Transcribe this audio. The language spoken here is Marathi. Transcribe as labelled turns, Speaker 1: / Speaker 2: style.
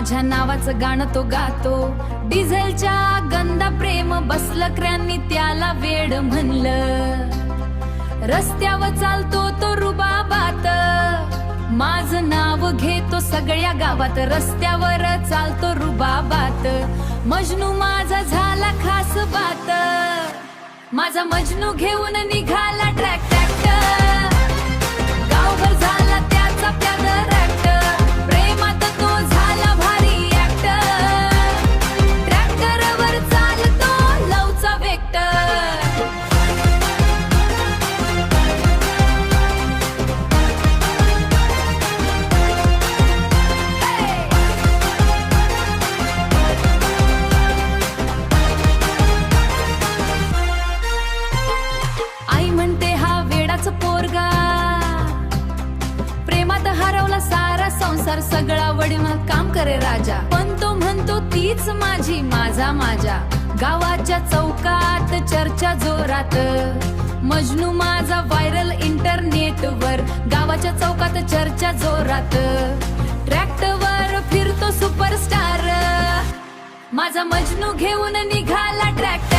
Speaker 1: माझ्या नावाचं गाणं तो गातो. डिझेलच्या गंधा प्रेम बसलं क्र्यांनी त्याला वेड म्हणलं. रस्त्यावर चालतो तो रुबाबात, माझं नाव घेतो सगळ्या गावात. रस्त्यावर चालतो रुबाबात, मजनू माझा झाला खास बात. माझा मजनू घेऊन निघाला ट्रॅक्टर, गावभर झाला त्याचा प्यादर ऍक्टर. प्रेमात तो झाला भारी ऍक्टर, ट्रॅक्टरवर चालतो लवचा वेक्टर. आई म्हणते हा वेडाच पोरगा, प्रेमात हरवला सारा संसार. सगळा वडील काम करे राजा, पण तो म्हणतो तीच माझी माझा माझ्या. गावाच्या चौकात चर्चा जोरात, मजनू माझा व्हायरल इंटरनेटवर. गावाच्या चौकात चर्चा जोरात, ट्रॅक्टरवर फिरतो सुपरस्टार. माझा मजनू घेऊन निघाला ट्रॅक्टर.